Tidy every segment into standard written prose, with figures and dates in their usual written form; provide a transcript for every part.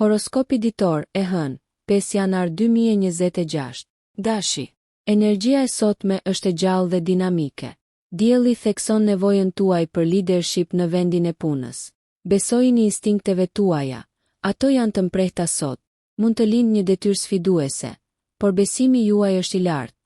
Horoskopi ditor e hënë, 5 janar 2026. Dashi. Energjia e sotme është e gjallë dhe dinamike. Dielli thekson nevojën tuaj për leadership në vendin e punës. Besojini instinkteve tuaja. Ato janë të mprehta sot. Mund të lindë një detyrë sfiduese, por besimi juaj është i lartë,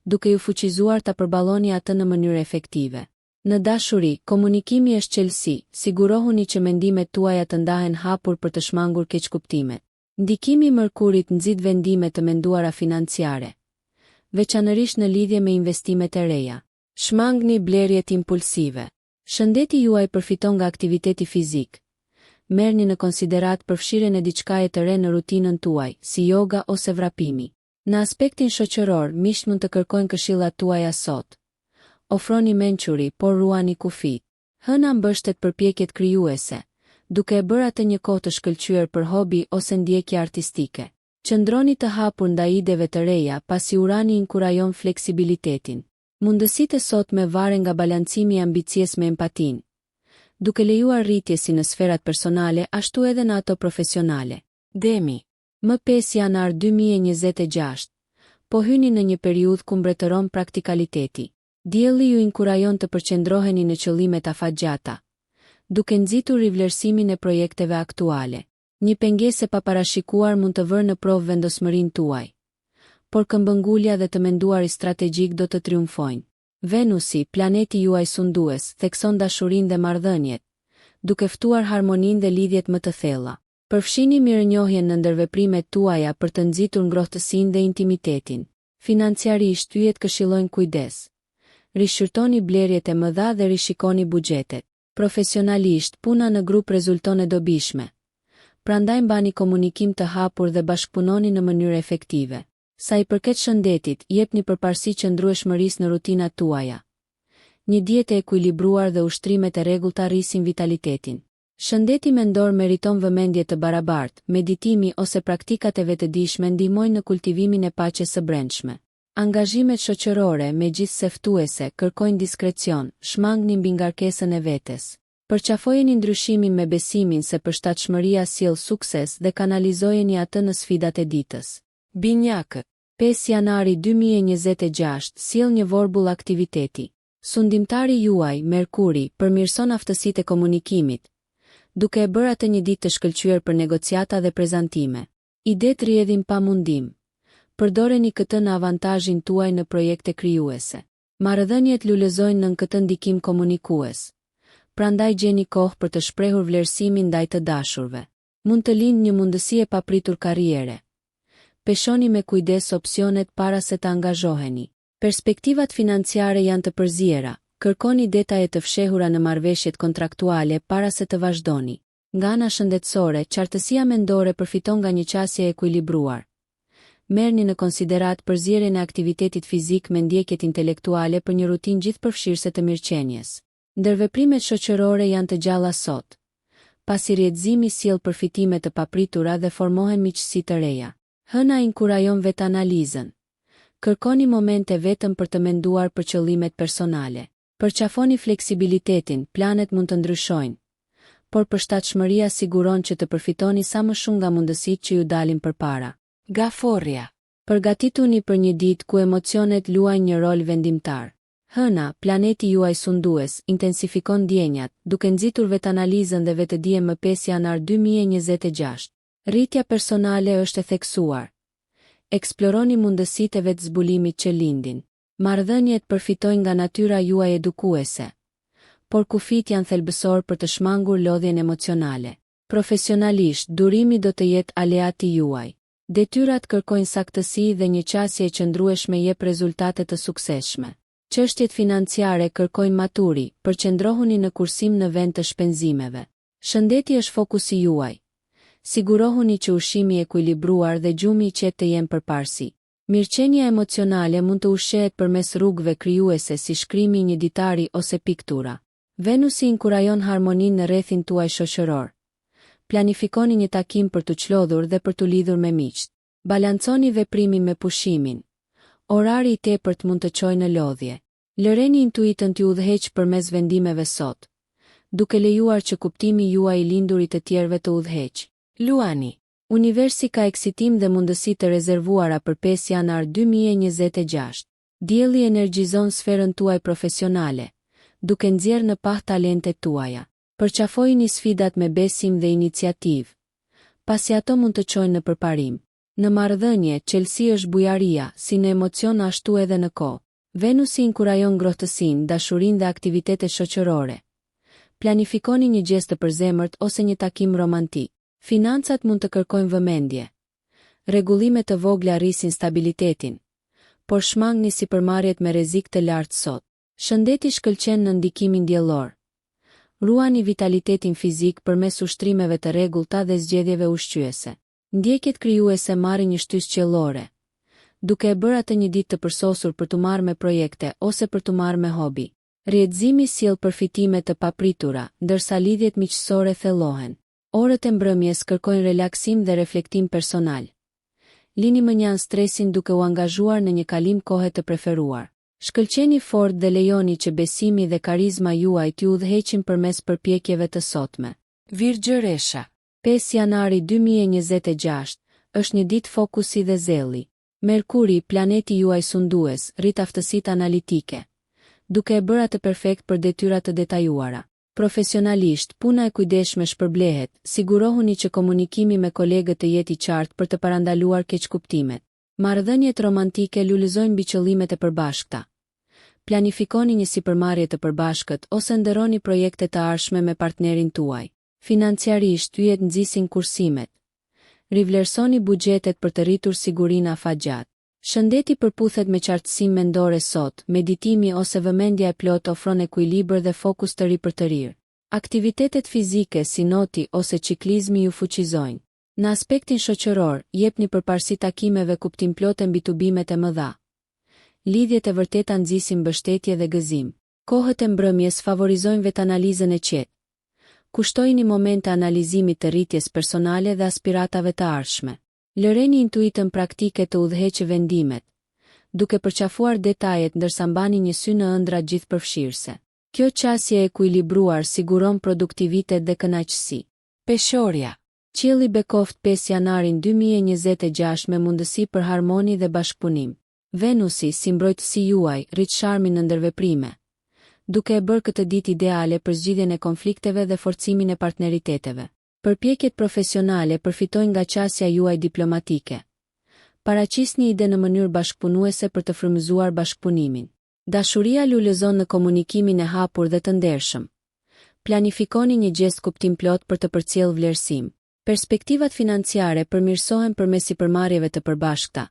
duke ju fuqizuar ta përballoni atë në mënyrë efektive. Në dashuri, komunikimi është çelësi, sigurohuni që mendimet tuaja të ndahen hapur për të shmangur keqkuptimet. Ndikimi i Mërkurit nxit vendime të menduara financiare, veçanërisht në lidhje me investimet e reja. Shmangni blerjet impulsive. Shëndeti juaj përfiton nga aktiviteti fizik. Merrni në konsiderat përfshirjen e diçkaje të re në rutinën tuaj, si yoga ose vrapimi. Në aspektin shoqëror, miqt mund të kërkojnë këshillat tuaja sot. Ofroni mençuri, por ruani kufit. Hëna mbështet përpjekjet krijuese, duke e bërë atë një kohë të shkëlqyer për hobi ose ndjekje artistike. Qëndroni të hapur ndaj ideve të reja, pasi Urani inkurajon fleksibilitetin. Mundësitë e sotme varen nga balancimi i ambicies me empatinë, duke lejuar rritje si në sferat personale ashtu edhe në ato profesionale. Demi. M5 janar 2026. Po hyni në një periudhë ku mbretëron praktikaliteti. Dielli ju inkurajon të përqendroheni në qëllimet afatgjata, duke nxitur rivlerësimin e projekteve aktuale. Një pengesë e paparashikuar mund të vërë në provë vendosmërinë tuaj, por këmbëngulja dhe të menduari strategjik do të triumfojnë. Venusi, planeti juaj sundues, thekson dashurinë dhe marrëdhëniet, duke ftuar harmoninë dhe lidhjet më të thella. Përfshini mirënjohjen në ndërveprimet tuaja për të nxitur ngrohtësinë dhe intimitetin. Financiarisht, yjet këshillojnë kujdes. Rishqyrtoni blerjet e mëdha dhe rishikoni buxhetet. Profesionalisht, puna në grup rezulton e dobishme. Prandaj mbani komunikim të hapur dhe bashkëpunoni në mënyrë efektive. Sa i përket shëndetit, jepni përparësi qëndrueshmërisë në rutinat tuaja. Një dietë e ekuilibruar dhe ushtrimet e rregullta rrisin vitalitetin. Shëndeti mendor meriton vëmendje të barabartë, meditimi ose praktikat e vetëdijshme ndihmojnë në kultivimin e paqes së brendshme. Angazhimet shoqërore, megjithse ftuese, kërkojnë diskrecion, shmangni mbi ngarkesën e vetes. Përqafojeni ndryshimin me besimin se përshtatshmëria sjell sukses dhe kanalizojeni atë në sfidat e ditës. Binjakët. 5 janari 2026 sjell një vorbull aktiviteti. Sundimtari juaj, Merkuri, përmirëson aftësitë e komunikimit, duke e bërë atë një ditë të shkëlqyer për negociata dhe prezantime. Idet rrjedhin pa mundim. Përdoreni këtë në avantazhin tuaj në projekte krijuese. Marrëdhëniet lulëzojnë nën këtë ndikim komunikues. Prandaj gjeni kohë për të shprehur vlerësimin ndaj të dashurve. Mund të lindë një mundësi e papritur karriere. Peshoni me kujdes opsionet para se të angazhoheni. Perspektivat financiare janë të përziera. Kërkoni detaje të fshehura në marrëveshjet kontraktuale para se të vazhdoni. Nga ana shëndetësore, qartësia mendore përfiton nga një qasje e ekuilibruar. Merrni në konsiderat përzierjen e aktivitetit fizik me ndjekjet intelektuale për një rutinë gjithëpërfshirëse të mirëqenies. Ndërveprimet shoqërore janë të gjalla sot, pasi rrjedhëzimi sjell përfitime të papritura dhe formohen miqësi të reja. Hëna inkurajon vetanalizën. Kërkoni momente vetëm për të menduar për qëllimet personale. Përqafoni fleksibilitetin, planet mund të ndryshojnë, por përshtatshmëria siguron që të përfitoni sa më shumë nga mundësitë që ju dalin përpara. Gaforria. Përgatituni për një ditë ku emocionet luajnë një rol vendimtar. Hëna, planeti juaj sundues, intensifikon ndjenjat, duke nxitur vetanalizën dhe vetëdijen më 5 janar 2026. Rritja personale është e theksuar. Eksploroni mundësitë e vetëzbulimit që lindin. Marrëdhëniet përfitojnë nga natyra juaj edukuese, por kufit janë thelbësor për të shmangur lodhjen emocionale. Profesionalisht, durimi do të jetë aleati juaj. Detyrat kërkojnë saktësi dhe një qasje e qëndrueshme jep rezultate të suksesshme. Çështjet financiare kërkojnë maturi, përqendrohuni në kursim në vend të shpenzimeve. Shëndeti është fokusi juaj. Sigurohuni që ushqimi i ekuilibruar dhe gjumi i qetë të jenë përparësi. Mirëqenia emocionale mund të ushqehet përmes rrugëve krijuese si shkrimi i një ditari ose piktura. Venusi inkurajon harmoninë në rrethin tuaj shoqëror. Planifikoni një takim për të çlodhur dhe për të lidhur me miqt. Balanconi veprimin me pushimin. Orari i tepërt mund të çojë në lodhje. Lëreni intuitën t'ju udhëheq përmes vendimeve sot, duke lejuar që kuptimi juaj i lindurit të tjerëve të udhëheq. Luani. Universi ka eksitim dhe mundësi të rezervuara për 5 janar 2026. Dielli energjizon sferën tuaj profesionale, duke nxjerrë në pah talentet tuaja. Përqafojini sfidat me besim dhe iniciativë, pasi ato mund të çojnë në përparim. Në marrëdhënie, qelësi është bujaria, si në emocion ashtu edhe në kohë. Venusi inkurajon ngrohtësinë, dashurinë dhe aktivitetet shoqërore. Planifikoni një gjestë të përzemërt ose një takim romantik. Financat mund të kërkojnë vëmendje. Rregullime të vogla rrisin stabilitetin, por shmangni sipërmarrjet me rrezik të lartë sot. Shëndeti shkëlqen në ndikimin diellor. Ruani vitalitetin fizik përmes ushtrimeve të rregullta dhe zgjedhjeve ushqyese. Ndjekjet krijuese marrin një shtysë qiellore, duke e bërë atë një ditë të përsosur për të marrë me projekte ose për të marrë me hobi. Rrjedhëzimi sjell përfitime të papritura, ndërsa lidhjet miqësore thellohen. Orët e mbrëmjes kërkojnë relaksim dhe reflektim personal. Lini mënjan stresin duke u angazhuar në një kalim kohe të preferuar. Shkëlqeni fort dhe lejoni që besimi dhe karizma juaj t'ju udhëheqin përmes përpjekjeve të sotme. Virgjëresha. 5 janari 2026 është një ditë fokusi dhe zelli. Merkuri, planeti juaj sundues, rrit aftësitë analitike, duke e bërë atë perfekt për detyra të detajuara. Profesionalisht, puna e kujdesshme shpërblehet, sigurohuni që komunikimi me kolegët të jetë i qartë për të parandaluar keqkuptimet. Marrëdhëniet romantike lulëzojnë mbi qëllimet e përbashkëta. Planifikoni një sipërmarrje të përbashkët ose ndërroni projekte të ardhshme me partnerin tuaj. Financiarisht, yjet nxisin kursimet. Rivlerësoni buxhetet për të rritur sigurinë afatgjatë. Shëndeti përputhet me qartësim mendore sot, meditimi ose vëmendja e plot ofron ekuilibër dhe fokus të ri për të rirë. Aktivitetet fizike si noti ose ciklizmi ju fuqizojnë. Në aspektin shoqëror, jepni përparësi takimeve kuptimplote mbi tubimet e mëdha. Lidhjet e vërteta nxisin mbështetje dhe gëzim. Kohët e mbrëmjes favorizojnë vetanalizën e qetë. Kushtojini momente analizimit të rritjes personale dhe aspiratave të ardhshme. Lëreni intuitën praktike të udhëheqë vendimet, duke përqafuar detajet ndërsa mbani një sy në ëndra gjithëpërfshirëse. Kjo qasje e ekuilibruar siguron produktivitet dhe kënaqësi. Peshorja. Qielli bekoft 5 janarin 2026 me mundësi për harmoni dhe bashkëpunim. Venusi, si mbrojtësi juaj, rrit sharmin në ndërveprime, duke e bërë këtë ditë ideale për zgjidhjen e konflikteve dhe forcimin e partneriteteve. Përpjekjet profesionale përfitojnë nga qasja juaj diplomatike. Paraqisni ide në mënyrë bashkëpunuese për të frymëzuar bashkëpunimin. Dashuria lulëzon në komunikimin e hapur dhe të ndershëm. Planifikoni një gjest kuptimplot për të përcjellë vlerësim. Perspektivat financiare përmirësohen përmes sipërmarrjeve të përbashkëta.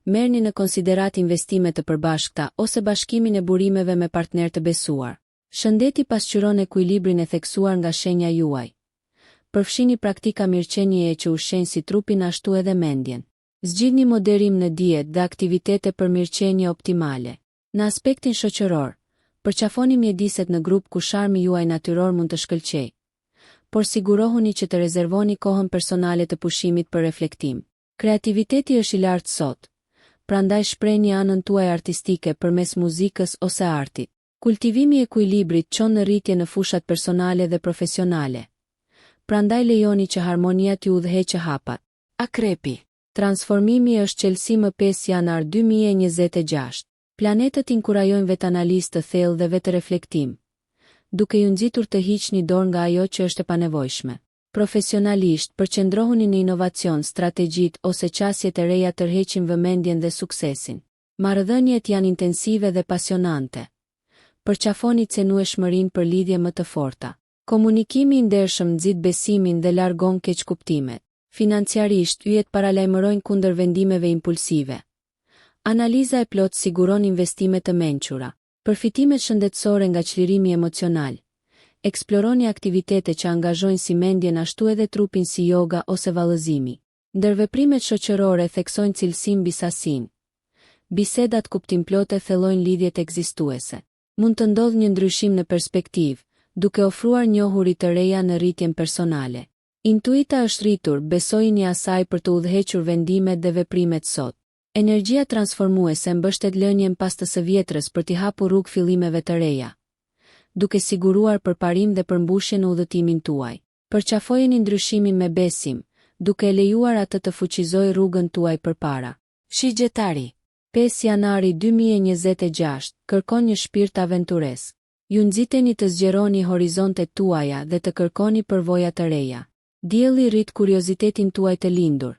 Merrni në konsiderat investime të përbashkëta ose bashkimin e burimeve me partner të besuar. Shëndeti pasqyron ekuilibrin e theksuar nga shenja juaj. Përfshini praktika mirëqenjeje që ushqejnë si trupin ashtu edhe mendjen. Zgjidhni moderim në dietë dhe aktivitete për mirëqenje optimale. Në aspektin shoqëror, përqafoni mjediset në grup ku sharmi juaj natyror mund të shkëlqejë, por sigurohuni që të rezervoni kohën personale të pushimit për reflektim. Kreativiteti është i lartë sot, prandaj shprehni anën tuaj artistike përmes muzikës ose artit. Kultivimi i ekuilibrit çon në rritje në fushat personale dhe profesionale. Prandaj lejoni që harmonia t'ju udhëheqë hapat. Akrepi. Transformimi është qelësi më 5 janar 2026. Planetët inkurajojnë vetanalizë të thellë dhe vetë-reflektim, duke ju nxitur të hiqni dorë nga ajo që është e panevojshme. Profesionalisht, përqendrohuni në inovacion, strategjitë ose qasjet e reja tërheqin vëmendjen dhe suksesin. Marrëdhëniet janë intensive dhe pasionante. Përqafoni cenueshmërinë për lidhje më të forta. Komunikimi i ndershëm nxit besimin dhe largon keqkuptimet. Financiarisht, yjet paralajmërojnë kundër vendimeve impulsive. Analiza e plot siguron investime të mençura. Përfitimet shëndetësore nga çlirimi emocional. Eksploroni aktivitete që angazhojnë si mendjen ashtu edhe trupin si yoga ose vallëzimi. Ndërveprimet shoqërore theksojnë cilësinë mbi sasinë. Bisedat kuptimplote thellojnë lidhjet ekzistuese. Mund të ndodhë një ndryshim në perspektivë, duke ofruar njohuri të reja në rritjen personale. Intuita është rritur, besojini asaj për të udhëhequr vendimet dhe veprimet sot. Energjia transformuese mbështet lënien pas të së vjetrës për t'i hapur rrugë fillimeve të reja, duke siguruar përparim dhe përmbushje në udhëtimin tuaj. Përqafojeni ndryshimin me besim, duke e lejuar atë të fuqizojë rrugën tuaj përpara. Shigjetari. 5 janari 2026, kërkon një shpirt aventures. Ju nxiteni të zgjeroni horizontet tuaja dhe të kërkoni përvoja të reja. Dielli rrit kuriozitetin tuaj të lindur.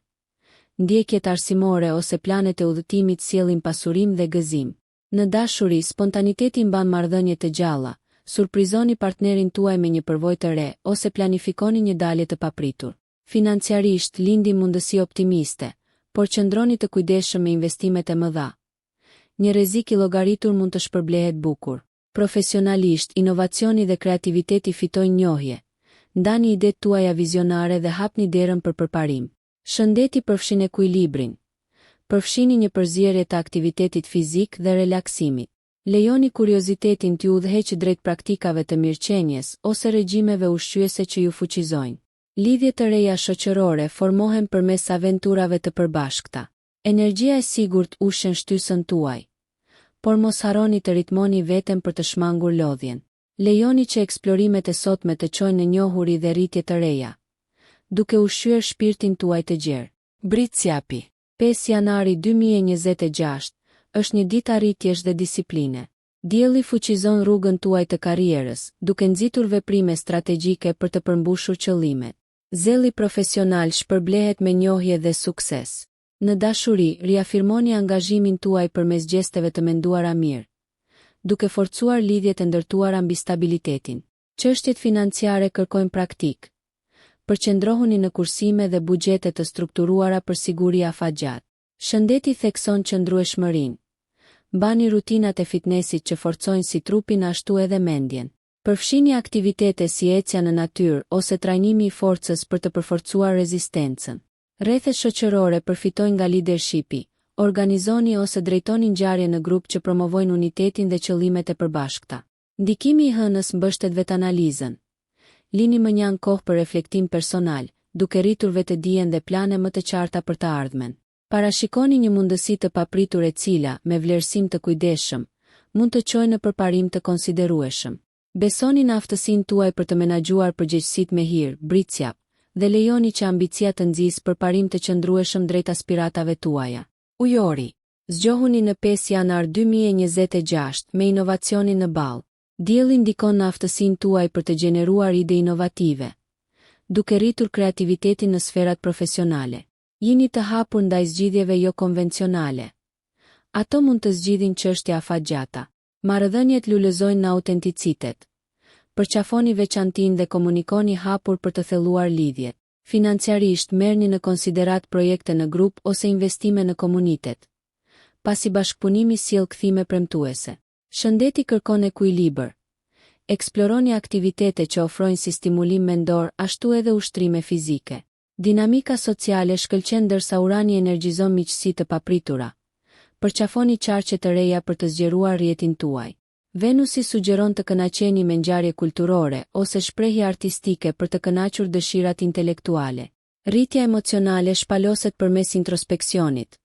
Ndjekjet arsimore ose planet e udhëtimit sjellin pasurim dhe gëzim. Në dashuri, spontaniteti mban marrëdhënie të gjalla. Surprizoni partnerin tuaj me një përvojë të re ose planifikoni një dalje të papritur. Financiarisht lindi mundësi optimiste, por qëndroni të kujdesshëm me investimet e mëdha. Një rrezik i llogaritur mund të shpërblehet bukur. Profesionalisht, inovacioni dhe kreativiteti fitojnë njohje. Ndani idetë tuaja vizionare dhe hapni derën për përparim. Shëndeti përfshin ekuilibrin. Përfshini një përzierje të aktivitetit fizik dhe relaksimit. Lejoni kuriozitetin t'ju udhëheqë drejt praktikave të mirëqenjes ose regjimeve ushqyese që ju fuqizojnë. Lidhjet të reja shoqërore formohen përmes aventurave të përbashkëta. Energjia e sigurt ushen shtysën tuaj. Por mos harroni të ritmoni veten për të shmangur lodhjen. Lejoni që eksplorimet e sotme të çojnë në njohuri dhe rritje të reja, duke ushqyer shpirtin tuaj të gjerë. Britsjapi. 5 janari 2026, është një ditë arritjesh dhe disipline. Dielli fuqizon rrugën tuaj të karrierës, duke nxitur veprime strategjike për të përmbushur qëllimet. Zelli profesional shpërblehet me njohje dhe sukses. Në dashuri, riafirmoni angazhimin tuaj përmes gjesteve të menduara mirë, duke forcuar lidhjet e ndërtuara mbi stabilitetin. Çështjet financiare kërkojnë praktik. Përqendrohuni në kursime dhe buxhete të strukturuara për siguri afatgjat. Shëndeti thekson qëndrueshmërinë. Mbani rutinat e fitnessit që forcojnë si trupin ashtu edhe mendjen. Përfshini aktivitete si ecja në natyrë ose trajnimi i forcës për të përforcuar rezistencën. Rrethet shoqërore përfitojnë nga leadershipi. Organizoni ose drejtoni ngjarje në grup që promovojnë unitetin dhe qëllimet e përbashkëta. Ndikimi i hënës mbështet vetanalizën. Lini më një kohë për reflektim personal, duke rritur vetëdijen dhe plane më të qarta për të ardhmen. Parashikoni një mundësi të papritur e cila, me vlerësim të kujdesshëm, mund të çojë në përparim të konsiderueshëm. Besoni në aftësinë tuaj për të menaxhuar përgjegjësitë me hir, britsjap, dhe lejoni që ambicia të nxjisë përparim të qëndrueshëm drejt aspiratave tuaja. Ujori. Zgjohuni në 5 janar 2026 me inovacionin në ballë. Dielli ndikon në aftësinë tuaj për të gjeneruar ide inovative, duke rritur kreativitetin në sferat profesionale. Jini të hapur ndaj zgjidhjeve jo konvencionale. Ato mund të zgjidhin çështje afatgjata. Marrëdhëniet lulëzojnë në autenticitet. Përqafoni veçantinë dhe komunikoni hapur për të thelluar lidhjet. Financiarisht merrni në konsiderat projekte në grup ose investime në komunitet. Pasi bashkëpunimi sjell kthime premtuese. Shëndeti kërkon ekuilibër. Eksploroni aktivitete që ofrojnë si stimulim mendor ashtu edhe ushtrime fizike. Dinamika sociale shkëlqen ndërsa Urani energjizon miqësi të papritura. Përqafoni qarqe të reja për të zgjeruar rrjetin tuaj. Venusi sugjeron të kënaqeni me ngjarje kulturore ose shprehje artistike për të kënaqur dëshirat intelektuale. Rritja emocionale shpaloset përmes introspeksionit.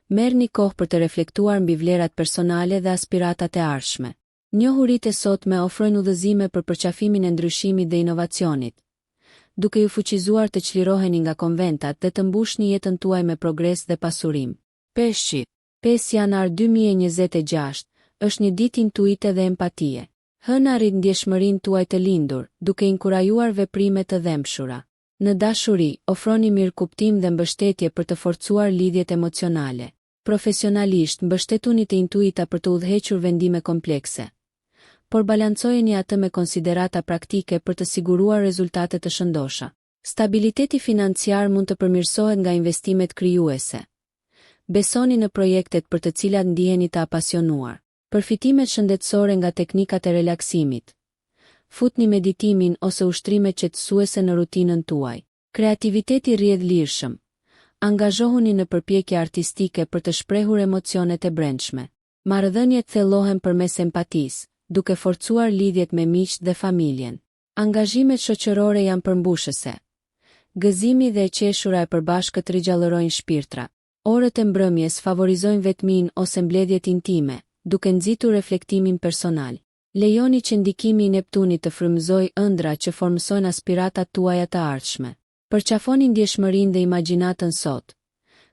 Merrni kohë për të reflektuar mbi vlerat personale dhe aspiratat e ardhshme. Njohuritë e sotme ofrojnë udhëzime për përqafimin e ndryshimit dhe inovacionit, duke ju fuqizuar të çliroheni nga konventat dhe të mbushni jetën tuaj me progres dhe pasurim. Peshqit. 5 janar 2026 është një ditë intuite dhe empatie. Hëna rrit ndjeshmërinë tuaj të lindur, duke inkurajuar veprime të dhëmshura. Në dashuri, ofroni mirëkuptim dhe mbështetje për të forcuar lidhjet emocionale. Profesionalisht, mbështetuni të intuita për të udhëhequr vendime komplekse, por balancojeni atë me konsiderata praktike për të siguruar rezultate të shëndosha. Stabiliteti financiar mund të përmirësohet nga investimet krijuese. Besoni në projektet për të cilat ndiheni të apasionuar. Përfitimet shëndetësore nga teknikat e relaksimit. Futni meditimin ose ushtrime qetësuese në rutinën tuaj. Kreativiteti rrjedh lirshëm. Angazhohuni në përpjekje artistike për të shprehur emocionet e brendshme. Marrëdhëniet thellohen përmes empatisë, duke forcuar lidhjet me miq dhe familjen. Angazhimet shoqërore janë përmbushëse. Gëzimi dhe e qeshura e përbashkët rigjallërojnë shpirtra. Orët e mbrëmjes favorizojnë vetminë ose mbledhjet intime, duke nxitur reflektimin personal. Lejoni që ndikimi i Neptunit të frymëzojë ëndra që formsojnë aspiratat tuaja të ardhshme. Përqafoni ndjeshmërinë dhe imagjinatën sot,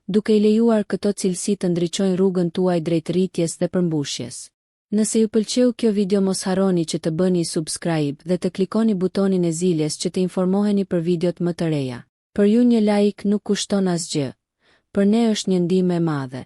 duke i lejuar këto cilësi të ndriçojnë rrugën tuaj drejt rritjes dhe përmbushjes. Nëse ju pëlqeu kjo video, mos harroni që të bëni subscribe dhe të klikoni butonin e ziljes që të informoheni për videot më të reja. Për ju një like nuk kushton asgjë, për ne është një ndihmë e madhe.